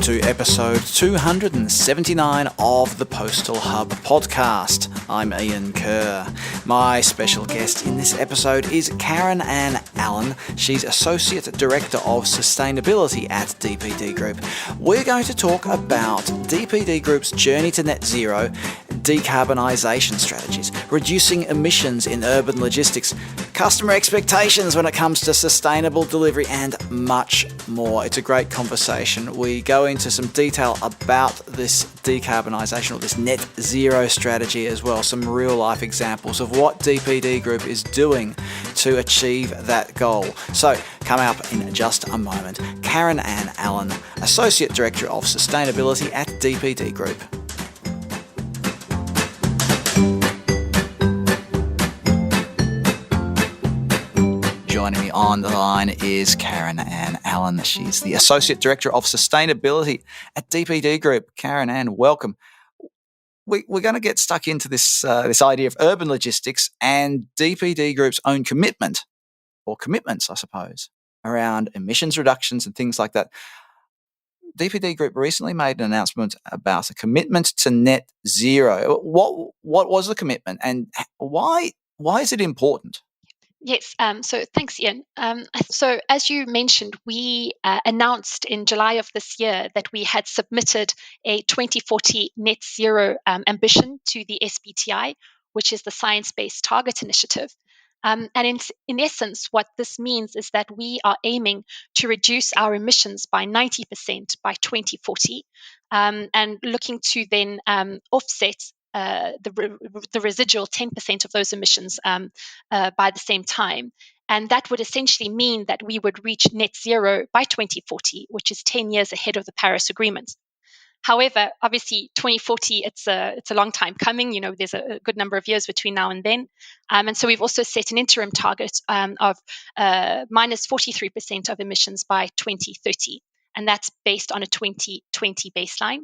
to episode 279 of the Postal Hub podcast. I'm Ian Kerr. My special guest in this episode is Caryn-Ann Allen. She's Associate Director of Sustainability at DPD Group. We're going to talk about DPD Group's journey to net zero, decarbonisation strategies, reducing emissions in urban logistics, customer expectations when it comes to sustainable delivery, and much more. It's a great conversation. We go into some detail about this decarbonisation or this net zero strategy as well, some real life examples of what DPD Group is doing to achieve that goal. So, coming up in just a moment, Caryn-Ann Allen, Associate Director of Sustainability at DPD Group. Joining me on the line is Caryn-Ann Allen. She's the Associate Director of Sustainability at DPD Group. Caryn-Ann, welcome. We're going to get stuck into this idea of urban logistics and DPD Group's own commitment, or commitments, I suppose, around emissions reductions and things like that. DPD Group recently made an announcement about a commitment to net zero. What was the commitment, and why is it important? Yes, so thanks, Ian. So as you mentioned, we announced in July of this year that we had submitted a 2040 net zero ambition to the SBTi, which is the Science Based Target Initiative. And in essence, what this means is that we are aiming to reduce our emissions by 90% by 2040, and looking to then offset the residual 10% of those emissions by the same time. And that would essentially mean that we would reach net zero by 2040, which is 10 years ahead of the Paris Agreement. However, obviously, 2040, it's a long time coming. You know, there's a good number of years between now and then. And so we've also set an interim target of minus 43% of emissions by 2030. And that's based on a 2020 baseline.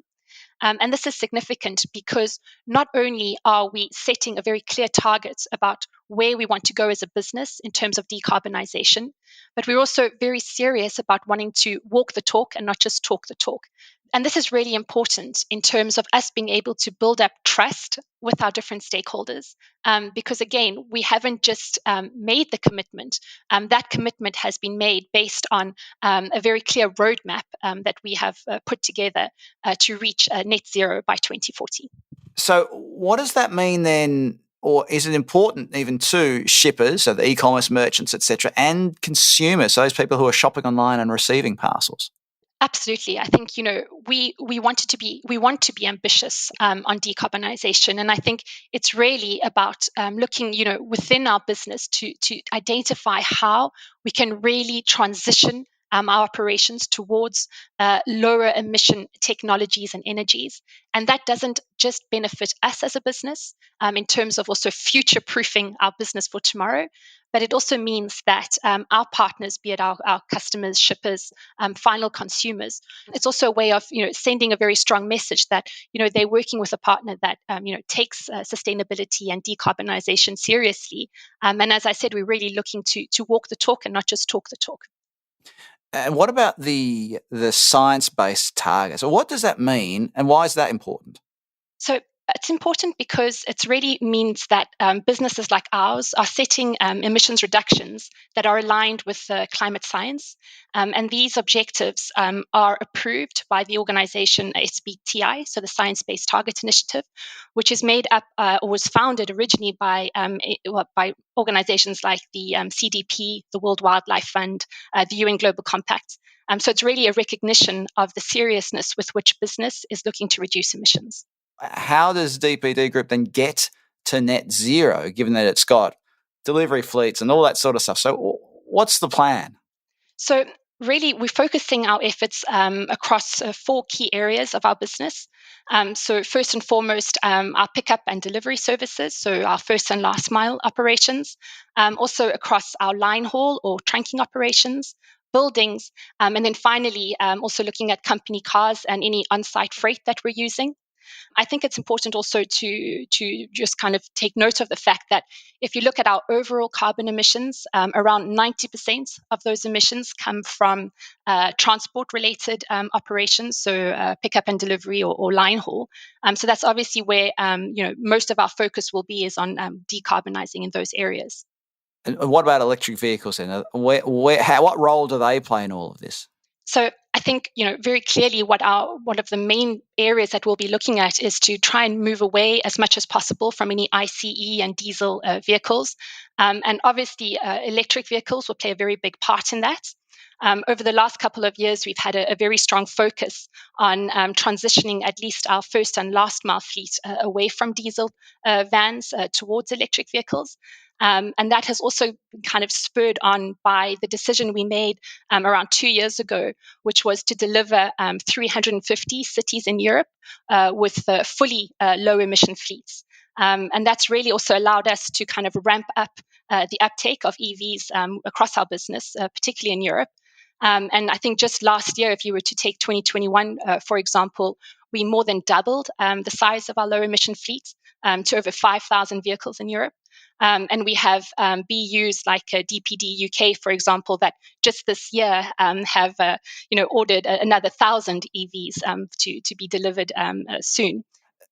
And this is significant because not only are we setting a very clear target about where we want to go as a business in terms of decarbonisation, but we're also very serious about wanting to walk the talk and not just talk the talk. And this is really important in terms of us being able to build up trust with our different stakeholders. Because again, we haven't just made the commitment. That commitment has been made based on a very clear roadmap that we have put together to reach net zero by 2040. So what does that mean then, or is it important even to shippers, so the e-commerce merchants, etc., and consumers, those people who are shopping online and receiving parcels? Absolutely. I think, we want to be ambitious on decarbonisation. And I think it's really about looking, within our business to identify how we can really transition our operations towards lower emission technologies and energies. And that doesn't just benefit us as a business in terms of also future-proofing our business for tomorrow, but it also means that our partners, be it our customers, shippers, final consumers, it's also a way of sending a very strong message that they're working with a partner that takes sustainability and decarbonisation seriously. And as I said, we're really looking to walk the talk and not just talk the talk. And what about the science-based targets? Or what does that mean, and why is that important? So it's important because it really means that businesses like ours are setting emissions reductions that are aligned with climate science. And these objectives are approved by the organization SBTi, so the Science Based Target Initiative, which is made up or was founded originally by organizations like the CDP, the World Wildlife Fund, the UN Global Compact. So it's really a recognition of the seriousness with which business is looking to reduce emissions. How does DPD Group then get to net zero, given that it's got delivery fleets and all that sort of stuff? So what's the plan? So really, we're focusing our efforts across 4 key areas of our business. So first and foremost, our pickup and delivery services, so our first and last mile operations, also across our line haul or trunking operations, buildings, and then finally also looking at company cars and any on-site freight that we're using. I think it's important also to just kind of take note of the fact that if you look at our overall carbon emissions, around 90% of those emissions come from transport-related operations, so pickup and delivery or line haul. So that's obviously where most of our focus will be is on decarbonizing in those areas. And what about electric vehicles then? What role do they play in all of this? So I think very clearly one of the main areas that we'll be looking at is to try and move away as much as possible from any ICE and diesel vehicles, and obviously electric vehicles will play a very big part in that. Over the last couple of years, we've had a very strong focus on transitioning at least our first and last mile fleet away from diesel vans towards electric vehicles. And that has also been kind of spurred on by the decision we made around 2 years ago, which was to deliver 350 cities in Europe with fully low emission fleets. And that's really also allowed us to kind of ramp up the uptake of EVs across our business, particularly in Europe. And I think just last year, if you were to take 2021, for example, we more than doubled the size of our low emission fleet to over 5,000 vehicles in Europe. And we have BUs like DPD UK, for example, that just this year have ordered another 1,000 EVs to be delivered soon.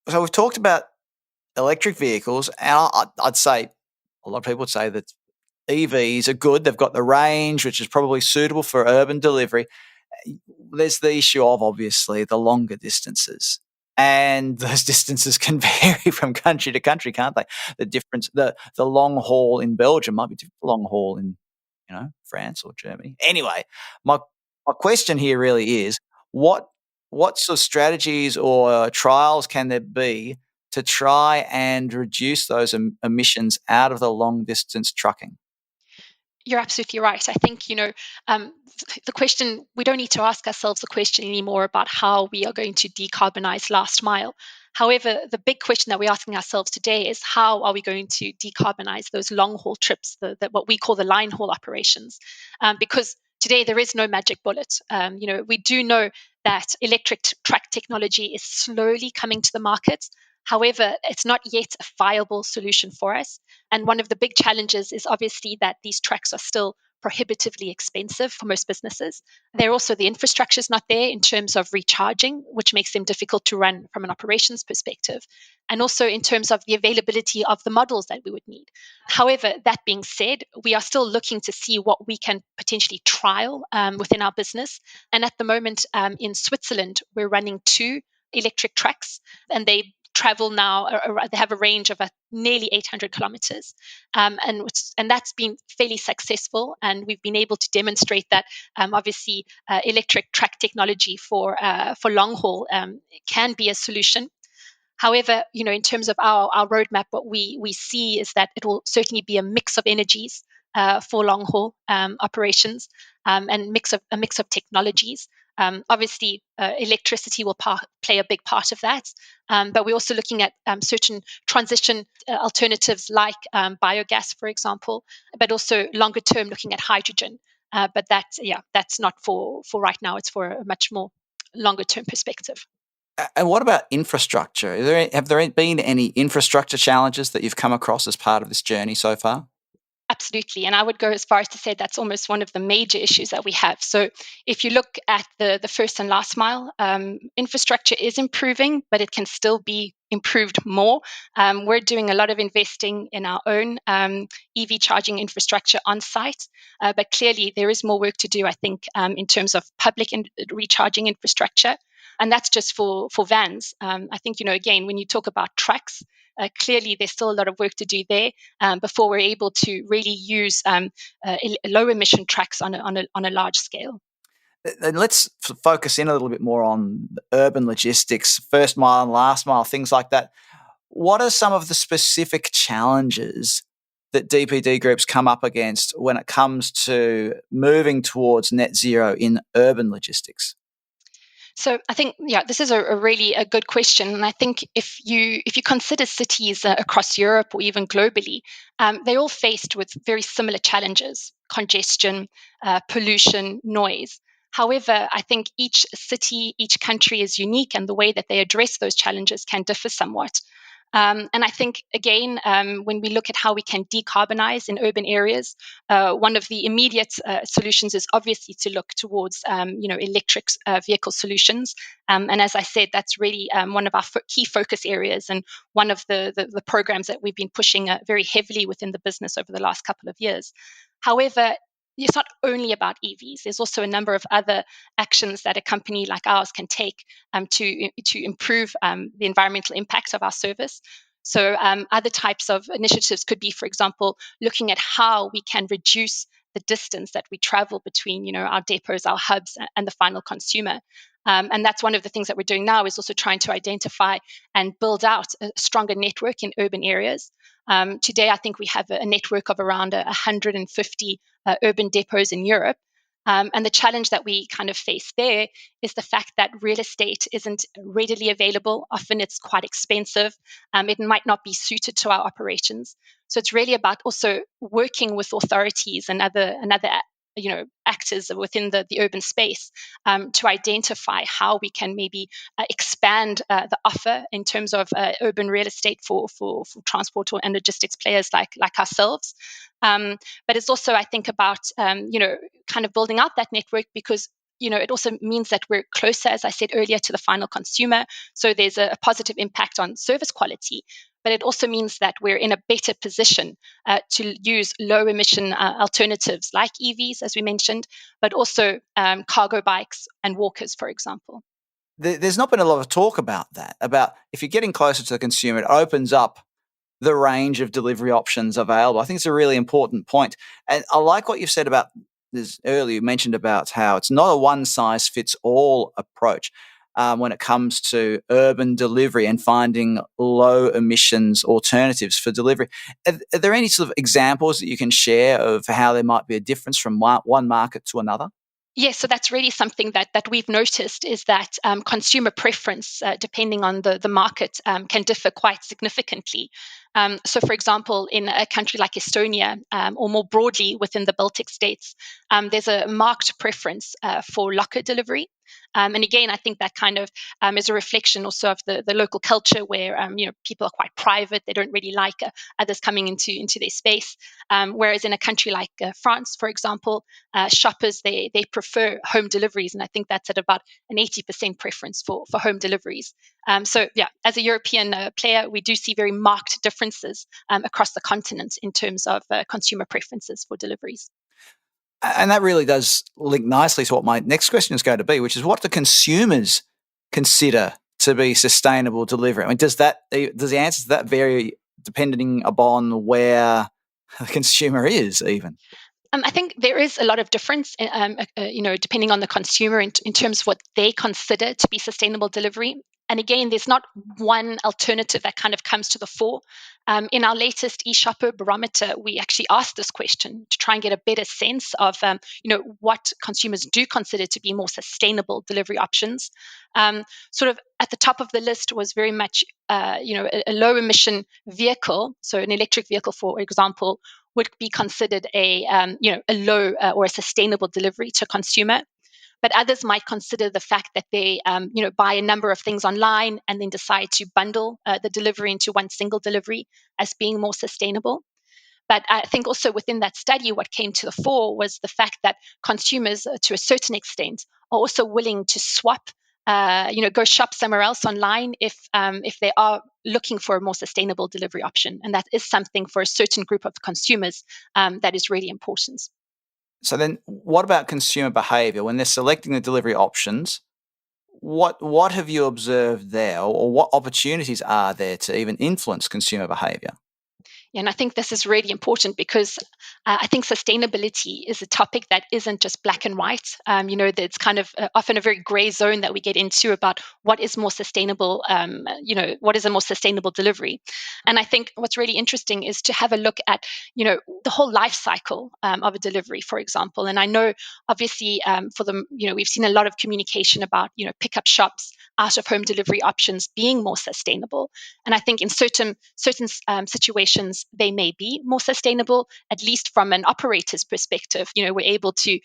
So we've talked about electric vehicles, and I'd say a lot of people would say that EVs are good. They've got the range, which is probably suitable for urban delivery. There's the issue of obviously the longer distances. And those distances can vary from country to country, can't they? The difference, the long haul in Belgium might be different from long haul in, France or Germany. Anyway, my question here really is what sort of strategies or trials can there be to try and reduce those emissions out of the long distance trucking? You're absolutely right. I think, the question, we don't need to ask ourselves the question anymore about how we are going to decarbonize last mile. However, the big question that we're asking ourselves today is how are we going to decarbonize those long haul trips, what we call the line haul operations? Because today there is no magic bullet. We do know that electric truck technology is slowly coming to the market. However, it's not yet a viable solution for us. And one of the big challenges is obviously that these trucks are still prohibitively expensive for most businesses. They're also, the infrastructure is not there in terms of recharging, which makes them difficult to run from an operations perspective. And also in terms of the availability of the models that we would need. However, that being said, we are still looking to see what we can potentially trial within our business. And at the moment in Switzerland, we're running 2 electric trucks, and they travel now, they have a range of nearly 800 kilometers. And that's been fairly successful. And we've been able to demonstrate that obviously electric truck technology for long haul can be a solution. However, in terms of our roadmap, what we see is that it will certainly be a mix of energies for long haul operations and a mix of technologies. Obviously, electricity will play a big part of that, but we're also looking at certain transition alternatives like biogas, for example, but also longer term looking at hydrogen. But that's not for right now. It's for a much more longer term perspective. And what about infrastructure? Have there been any infrastructure challenges that you've come across as part of this journey so far? Absolutely. And I would go as far as to say that's almost one of the major issues that we have. So if you look at the first and last mile, infrastructure is improving, but it can still be improved more. We're doing a lot of investing in our own EV charging infrastructure on site, but clearly there is more work to do, I think, in terms of public recharging infrastructure. And that's just for vans. I think, again, when you talk about trucks, clearly, there's still a lot of work to do there before we're able to really use low emission trucks on a large scale. And let's focus in a little bit more on urban logistics, first mile and last mile, things like that. What are some of the specific challenges that DPD groups come up against when it comes to moving towards net zero in urban logistics? So I think, this is a really a good question, and I think if you consider cities across Europe or even globally, they're all faced with very similar challenges: congestion, pollution, noise. However, I think each city, each country is unique, and the way that they address those challenges can differ somewhat. And I think, again, when we look at how we can decarbonize in urban areas, one of the immediate solutions is obviously to look towards, electric vehicle solutions. And as I said, that's really one of our key focus areas, and one of the programs that we've been pushing very heavily within the business over the last couple of years. However, it's not only about EVs. There's also a number of other actions that a company like ours can take to improve the environmental impact of our service. So other types of initiatives could be, for example, looking at how we can reduce the distance that we travel between, our depots, our hubs, and the final consumer. And that's one of the things that we're doing now, is also trying to identify and build out a stronger network in urban areas. Today, I think we have a network of around 150 urban depots in Europe. And the challenge that we kind of face there is the fact that real estate isn't readily available. Often it's quite expensive. It might not be suited to our operations. So it's really about also working with authorities and other actors within the urban space to identify how we can maybe expand the offer in terms of urban real estate for transport and logistics players like ourselves. But it's also, I think, about kind of building out that network, because it also means that we're closer, as I said earlier, to the final consumer. So there's a positive impact on service quality, but it also means that we're in a better position to use low emission alternatives like EVs, as we mentioned, but also cargo bikes and walkers, for example. There's not been a lot of talk about that, about if you're getting closer to the consumer, it opens up the range of delivery options available. I think it's a really important point. And I like what you've said about this earlier. You mentioned about how it's not a one-size-fits-all approach when it comes to urban delivery and finding low emissions alternatives for delivery. Are there any sort of examples that you can share of how there might be a difference from one market to another? Yes, so that's really something that we've noticed, is that consumer preference, depending on the market, can differ quite significantly. So, for example, in a country like Estonia, or more broadly within the Baltic states, there's a marked preference for locker delivery. And again, I think that kind of is a reflection also of the local culture, where people are quite private. They don't really like others coming into their space. Whereas in a country like France, for example, shoppers, they prefer home deliveries, and I think that's at about an 80% preference for home deliveries. So yeah, as a European player, we do see very marked differences across the continent in terms of consumer preferences for deliveries. And that really does link nicely to what my next question is going to be, which is, what do consumers consider to be sustainable delivery? I mean, does the answer to that vary depending upon where the consumer is even? I think there is a lot of difference, depending on the consumer in terms of what they consider to be sustainable delivery. And again, there's not one alternative that kind of comes to the fore. In our latest eShopper barometer, we actually asked this question to try and get a better sense of, what consumers do consider to be more sustainable delivery options. Sort of at the top of the list was very much, a low emission vehicle. So an electric vehicle, for example, would be considered a low or a sustainable delivery to consumer. But others might consider the fact that they buy a number of things online and then decide to bundle the delivery into one single delivery as being more sustainable. But I think also within that study, what came to the fore was the fact that consumers, to a certain extent, are also willing to swap, go shop somewhere else online if they are looking for a more sustainable delivery option, and that is something for a certain group of consumers that is really important. So then, what about consumer behaviour when they're selecting the delivery options? What have you observed there, or what opportunities are there to even influence consumer behaviour? And I think this is really important, because I think sustainability is a topic that isn't just black and white. That's kind of often a very gray zone that we get into about what is more sustainable, what is a more sustainable delivery. And I think what's really interesting is to have a look at, the whole life cycle of a delivery, for example. And I know, obviously, we've seen a lot of communication about, pickup shops, out-of-home delivery options being more sustainable. And I think in certain situations, they may be more sustainable, at least from an operator's perspective. We're able to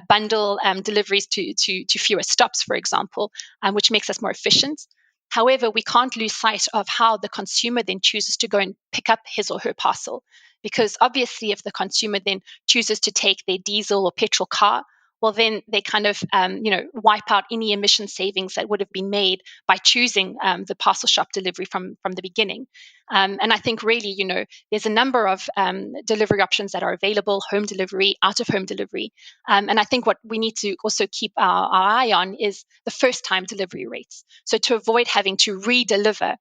bundle deliveries to fewer stops, for example, which makes us more efficient. However, we can't lose sight of how the consumer then chooses to go and pick up his or her parcel. Because obviously, if the consumer then chooses to take their diesel or petrol car, well, then they kind of, wipe out any emission savings that would have been made by choosing the parcel shop delivery from the beginning. And I think really, there's a number of delivery options that are available: home delivery, out of home delivery. And I think what we need to also keep our eye on is the first time delivery rates. So to avoid having to re-deliver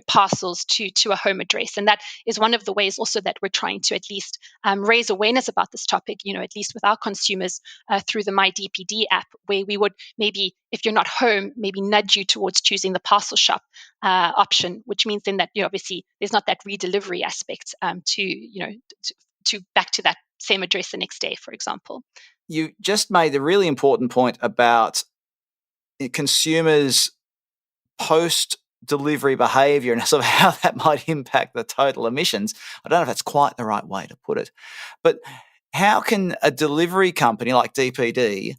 parcels to a home address. And that is one of the ways also that we're trying to at least raise awareness about this topic, at least with our consumers through the My DPD app, where we would maybe, if you're not home, maybe nudge you towards choosing the parcel shop option, which means then that obviously there's not that redelivery aspect to back to that same address the next day, for example. You just made the really important point about consumers' post-delivery behaviour and sort of how that might impact the total emissions. I don't know if that's quite the right way to put it. But how can a delivery company like DPD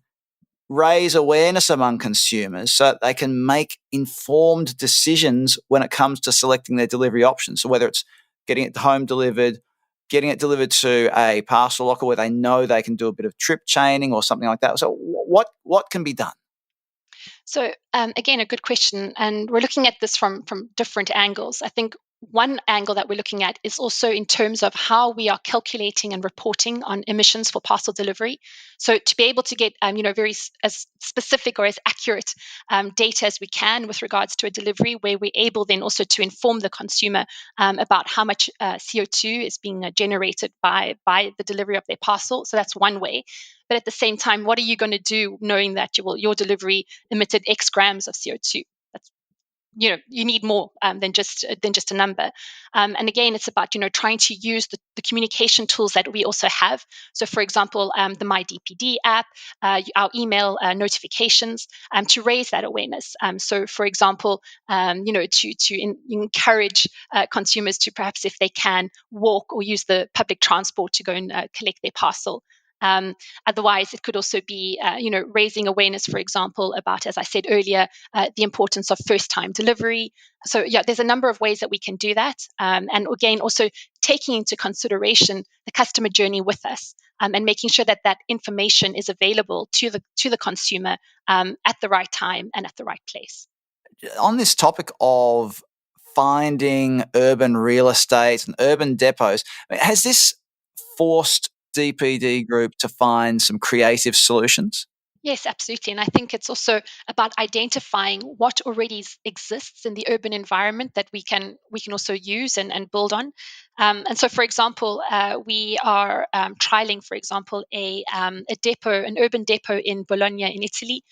raise awareness among consumers so that they can make informed decisions when it comes to selecting their delivery options? So whether it's getting it home delivered, getting it delivered to a parcel locker where they know they can do a bit of trip chaining or something like that. So what can be done? So again, a good question, and we're looking at this from different angles. I think one angle that we're looking at is also in terms of how we are calculating and reporting on emissions for parcel delivery. So to be able to get very as specific or as accurate data as we can with regards to a delivery, where we're able then also to inform the consumer about how much CO2 is being generated by the delivery of their parcel. So that's one way. But at the same time, what are you going to do knowing that your delivery emitted X grams of CO2? That's, you need more than just a number. And again, it's about trying to use the communication tools that we also have. So, for example, the My DPD app, our email notifications, to raise that awareness. So, for example, to encourage consumers to perhaps, if they can, walk or use the public transport to go and collect their parcel. Otherwise, it could also be, raising awareness, for example, about, as I said earlier, the importance of first-time delivery. So, yeah, there's a number of ways that we can do that. And again, also taking into consideration the customer journey with us, and making sure that that information is available to the consumer at the right time and at the right place. On this topic of finding urban real estate and urban depots, has this forced DPD Group to find some creative solutions? Yes, absolutely. And I think it's also about identifying what already exists in the urban environment that we can also use and build on. And so, for example, we are trialing, for example, a depot, an urban depot in Bologna, in Italy,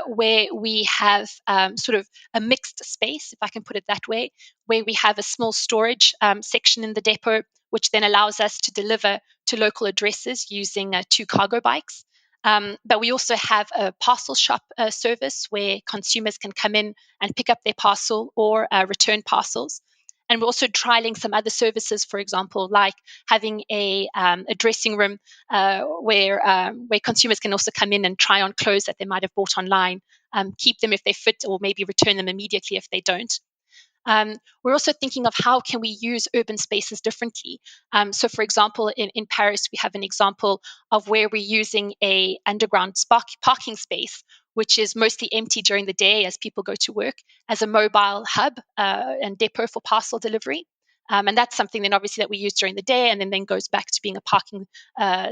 where we have sort of a mixed space, if I can put it that way, where we have a small storage section in the depot, which then allows us to deliver to local addresses using two cargo bikes. But we also have a parcel shop service where consumers can come in and pick up their parcel or return parcels. And we're also trialing some other services, for example, like having a dressing room where consumers can also come in and try on clothes that they might have bought online, keep them if they fit, or maybe return them immediately if they don't. We're also thinking of how can we use urban spaces differently. So, for example, in Paris, we have an example of where we're using a underground parking space, which is mostly empty during the day as people go to work, as a mobile hub and depot for parcel delivery. And that's something then obviously that we use during the day and then goes back to being a parking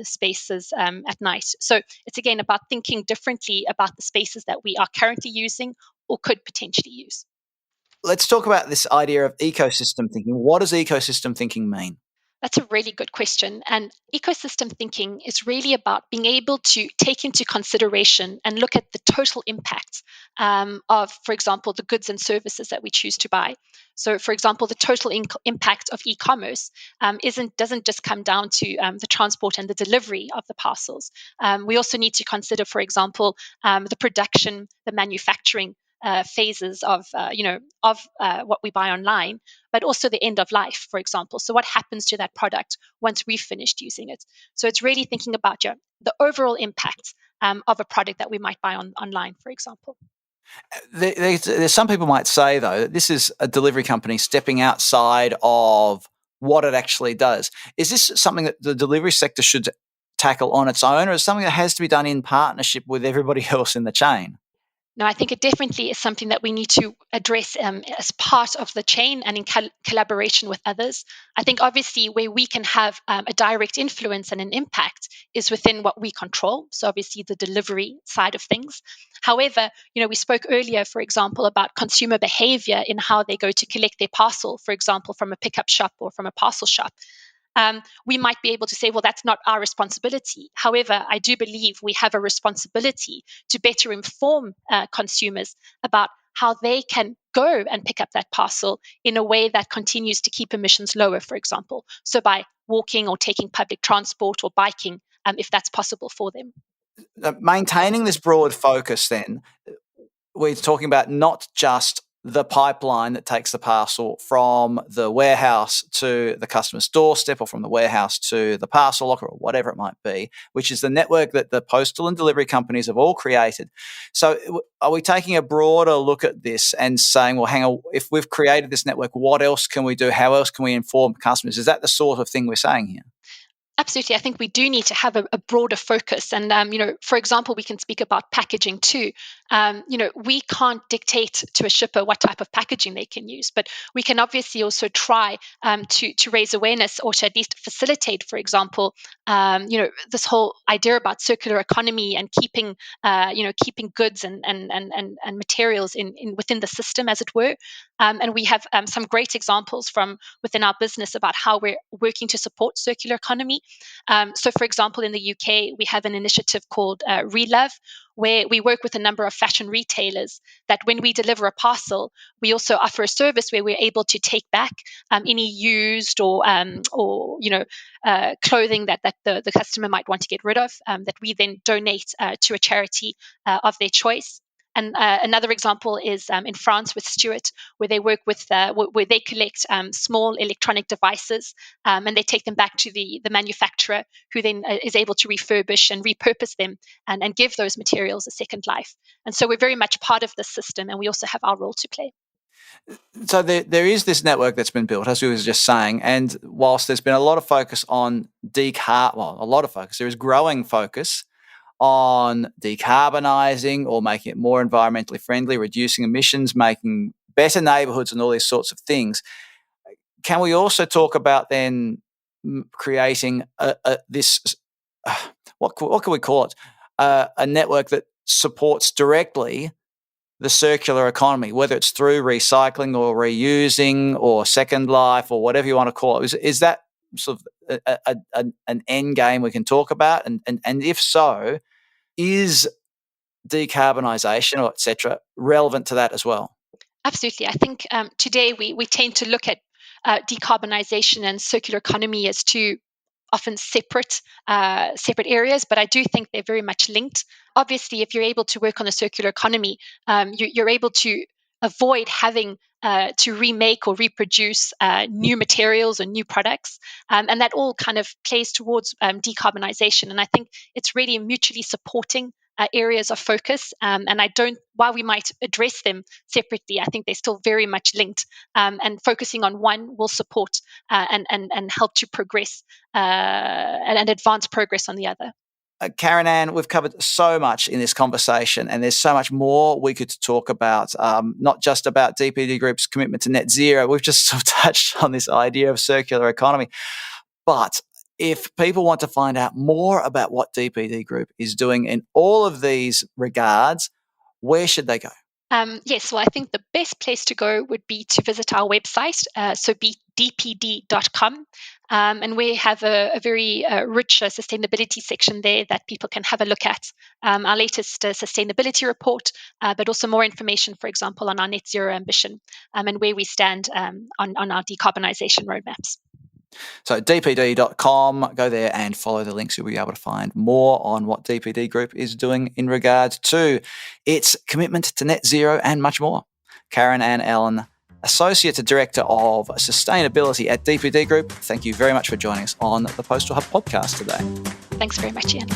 spaces at night. So it's again about thinking differently about the spaces that we are currently using or could potentially use. Let's talk about this idea of ecosystem thinking. What does ecosystem thinking mean? That's a really good question. And ecosystem thinking is really about being able to take into consideration and look at the total impact of, for example, the goods and services that we choose to buy. So, for example, the total impact of e-commerce doesn't just come down to the transport and the delivery of the parcels. We also need to consider, for example, the production, the manufacturing. phases of what we buy online, but also the end of life, for example. So what happens to that product once we've finished using it? So it's really thinking about the overall impact of a product that we might buy online, for example. There's some people might say, though, that this is a delivery company stepping outside of what it actually does. Is this something that the delivery sector should tackle on its own, or is it something that has to be done in partnership with everybody else in the chain? No, I think it definitely is something that we need to address as part of the chain and in collaboration with others. I think obviously where we can have a direct influence and an impact is within what we control. So obviously the delivery side of things. However, we spoke earlier, for example, about consumer behavior in how they go to collect their parcel, for example, from a pickup shop or from a parcel shop. We might be able to say, well, that's not our responsibility. However, I do believe we have a responsibility to better inform consumers about how they can go and pick up that parcel in a way that continues to keep emissions lower, for example. So by walking or taking public transport or biking, if that's possible for them. Maintaining this broad focus, then, we're talking about not just the pipeline that takes the parcel from the warehouse to the customer's doorstep, or from the warehouse to the parcel locker, or whatever it might be, which is the network that the postal and delivery companies have all created. So are we taking a broader look at this and saying, well, hang on, if we've created this network, what else can we do? How else can we inform customers? Is that the sort of thing we're saying here? Absolutely. I think we do need to have a broader focus. And, for example, we can speak about packaging too. We can't dictate to a shipper what type of packaging they can use, but we can obviously also try to raise awareness, or to at least facilitate, for example, this whole idea about circular economy and keeping goods and materials in within the system, as it were. And we have some great examples from within our business about how we're working to support circular economy. So, for example, in the UK, we have an initiative called Relove, where we work with a number of fashion retailers that when we deliver a parcel, we also offer a service where we're able to take back any used or clothing that the customer might want to get rid of, that we then donate to a charity of their choice. And another example is in France with Stuart, where they work with where they collect small electronic devices, and they take them back to the manufacturer, who then is able to refurbish and repurpose them and give those materials a second life. And so we're very much part of this system, and we also have our role to play. So there is this network that's been built, as we were just saying, and whilst there's been a lot of focus on there is growing focus on decarbonising, or making it more environmentally friendly, reducing emissions, making better neighbourhoods, and all these sorts of things. Can we also talk about then creating this? What can we call it? A network that supports directly the circular economy, whether it's through recycling or reusing or second life or whatever you want to call it. Is that sort of an end game we can talk about? And if so, is decarbonisation or et cetera relevant to that as well? Absolutely. I think today we tend to look at decarbonisation and circular economy as two often separate areas, but I do think they're very much linked. Obviously, if you're able to work on the circular economy, you're able to avoid having to remake or reproduce new materials or new products, and that all kind of plays towards decarbonization. And I think it's really mutually supporting areas of focus. And while we might address them separately, I think they're still very much linked. And focusing on one will support and help to progress and advance progress on the other. Caryn-Ann, we've covered so much in this conversation, and there's so much more we could talk about, not just about DPD Group's commitment to net zero. We've just sort of touched on this idea of circular economy. But if people want to find out more about what DPD Group is doing in all of these regards, where should they go? Yes, well, I think the best place to go would be to visit our website, so be dpd.com. And we have a very rich sustainability section there that people can have a look at. Our latest sustainability report, but also more information, for example, on our net zero ambition, and where we stand on our decarbonisation roadmaps. So dpd.com, go there and follow the links. You'll be able to find more on what DPD Group is doing in regard to its commitment to net zero and much more. Caryn-Ann Allen, Associate Director of Sustainability at DPD Group, thank you very much for joining us on the Postal Hub podcast today. Thanks very much, Ian.